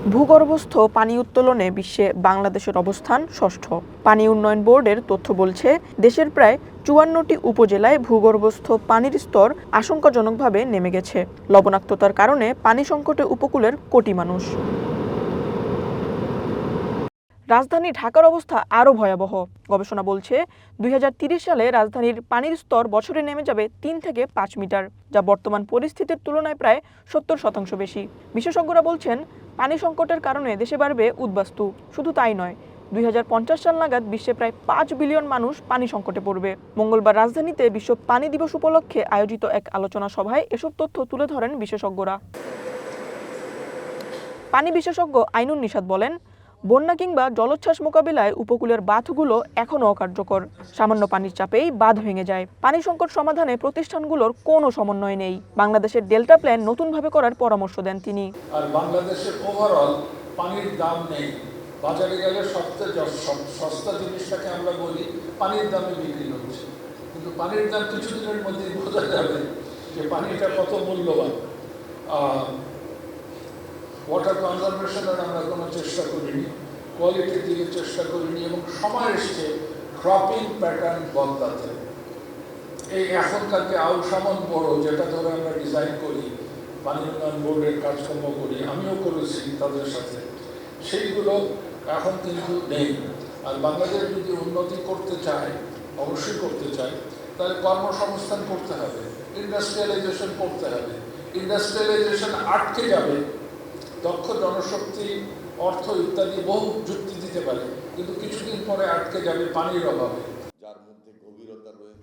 ভূগর্ভস্থ পানি উত্তোলনে বিশ্বে বাংলাদেশের অবস্থান ষষ্ঠ। পানি উন্নয়ন বোর্ডের তথ্য বলছে, দেশের প্রায় ৫৪টি উপজেলায় ভূগর্ভস্থ পানির স্তর আশঙ্কাজনকভাবে নেমে গেছে। লবণাক্ততার কারণে পানি সংকটে উপকূলের কোটি মানুষ। রাজধানী ঢাকার অবস্থা আরও ভয়াবহ। গবেষণা বলছে, ২০৩০ সালে রাজধানীর পানির স্তর বছরে নেমে যাবে ৩ থেকে ৫ মিটার, যা বর্তমান পরিস্থিতির তুলনায় প্রায় ৭০% বেশি। বিশেষজ্ঞরা বলছেন, পানি সংকটের কারণে দেশে বাড়বে উদ্বাস্তু। শুধু তাই নয়, ২০৫০ সাল নাগাদ বিশ্বে প্রায় ৫ বিলিয়ন মানুষ পানি সংকটে পড়বে। মঙ্গলবার রাজধানীতে বিশ্ব পানি দিবস উপলক্ষে আয়োজিত এক আলোচনা সভায় এসব তথ্য তুলে ধরেন বিশেষজ্ঞরা। পানি বিশেষজ্ঞ আইনুন নিশাত বলেন, বন্যা কিংবা জলোচ্ছ্বাস মোকাবিলায় উপকূলের বাঁধগুলো এখনও অকার্যকর। সামান্য পানির চাপেই বাঁধ ভেঙে যায়। পানি সংকট সমাধানে প্রতিষ্ঠানগুলোর কোনো সমন্বয় নেই। বাংলাদেশের ডেল্টা প্ল্যান নতুনভাবে করার পরামর্শ দেন তিনি। আর বাংলাদেশের ওভারঅল পানির দাম নেই। বাজারে গেলে সবচেয়ে সস্তা জিনিসটাকে আমরা বলি পানির দামে বিক্রি হচ্ছে, কিন্তু পানির দাম কিছুদিনের মধ্যেই বোঝা যাবে যে পানিটা কত মূল্যবান। ওয়াটার কনজারভেশনের আমরা কোনো চেষ্টা করিনি, কোয়ালিটির দিকে চেষ্টা করিনি, এবং সময় এসছে ক্রপিং প্যাটার্ন বদলাতে। এই এখনকারকে আউসামন বড়, যেটা ধরে আমরা ডিজাইন করি, পানি উন্নয়ন বোর্ডের কাজকর্ম করি, আমিও করেছি তাদের সাথে, সেইগুলো এখন কিন্তু নেই। আর বাংলাদেশ যদি উন্নতি করতে চায়, অবশ্যই করতে চায়, তাহলে কর্মসংস্থান করতে হবে, ইন্ডাস্ট্রিয়ালাইজেশন করতে হবে। ইন্ডাস্ট্রিয়ালাইজেশন আটকে যাবে, দক্ষ জনশক্তি, অর্থ ইত্যাদি বহু যুক্তি দিতে পারে, কিন্তু কিছুদিন পরে আটকে যাবে পানির অভাবে।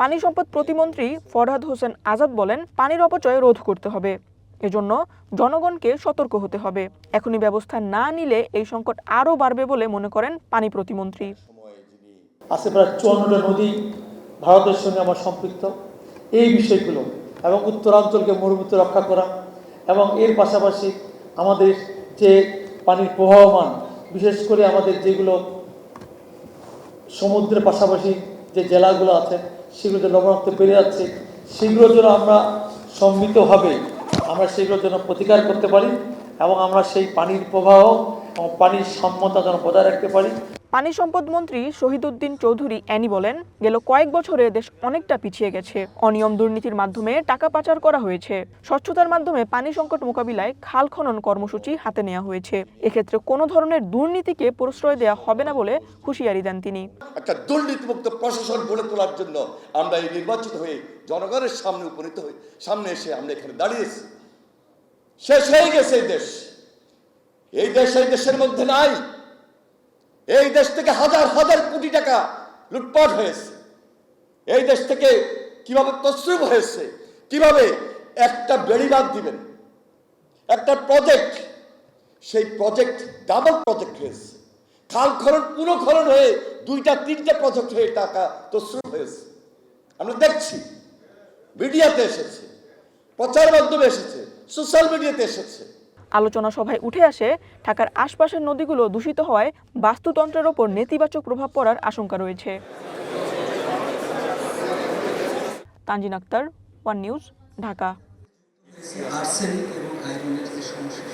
পানি সম্পদ প্রতিমন্ত্রী ফরহাদ হোসেন আজাদ বলেন, পানির অপচয় রোধ করতে হবে। এজন্য জনগণকে সতর্ক হতে হবে। এখনই ব্যবস্থা না নিলে এই সংকট আরও বাড়বে বলে মনে করেন পানি প্রতিমন্ত্রী। আছে প্রায় ৫৪টা নদী ভারতের সঙ্গে আমার সম্পৃক্ত। এই বিষয়গুলো এবং উত্তরাঞ্চলকে মরুমুক্ত রক্ষা করা, এবং এর পাশাপাশি আমাদের যে পানির প্রবাহমান, বিশেষ করে আমাদের যেগুলো সমুদ্রের পাশাপাশি যে জেলাগুলো আছে, সেগুলোতে লবণাক্ত বেড়ে যাচ্ছে, সেগুলোর জন্য আমরা সম্মিলিতভাবে আমরা সেগুলোর জন্য প্রতিকার করতে পারি, এবং আমরা সেই পানির প্রবাহ এবং পানির সাম্যতা যেন বজায় রাখতে পারি। পানি সম্পদ মন্ত্রী শহীদউদ্দিন চৌধুরী অ্যানি বলেন, গেল কয়েক বছরে দেশ অনেকটা পিছিয়ে গেছে। অনিয়ম দুর্নীতির মাধ্যমে টাকা পাচার করা হয়েছে। স্বচ্ছতার মাধ্যমে পানি সংকট মোকাবিলায় খাল খনন কর্মসূচি হাতে নেওয়া হয়েছে। এক্ষেত্রে কোনো ধরনের দুর্নীতিকে প্রশ্রয় দেওয়া হবে না বলে হুঁশিয়ারি দেন তিনি। একটা দুর্নীতিমুক্ত প্রশাসন গড়ে তোলার জন্য আমরা এই নির্বাচিত হয়ে জনগণের সামনে উপনীত হয়ে সামনে এসে আমরা এখানে দাঁড়িয়েছি। শেষ হয়ে গেছে এই দেশ। এই দেশ এই দেশের মধ্যে নাই। এই দেশ থেকে হাজার হাজার কোটি টাকা লুটপাট হয়েছে। এই দেশ থেকে কিভাবে তছরূপ হয়েছে, কিভাবে একটা বেড়িবাঁধ দিবেন, একটা প্রজেক্ট, সেই প্রজেক্ট ডাবল প্রজেক্ট হয়েছে। খাল খনন পুনঃখনন হয়ে ২টা ৩টে প্রজেক্ট হয়ে টাকা তছরূপ হয়েছে। আমরা দেখছি, মিডিয়াতে এসেছে, প্রচার মাধ্যমে এসেছে, সোশ্যাল মিডিয়াতে এসেছে। আলোচনা সভায় উঠে আসে, ঢাকার আশপাশের নদীগুলো দূষিত হওয়ায় বাস্তুতন্ত্রের ওপর নেতিবাচক প্রভাব পড়ার আশঙ্কা রয়েছে। Tanjin Akter, one news, Dhaka. Arsenic এবং আয়রনের যে সমস্যা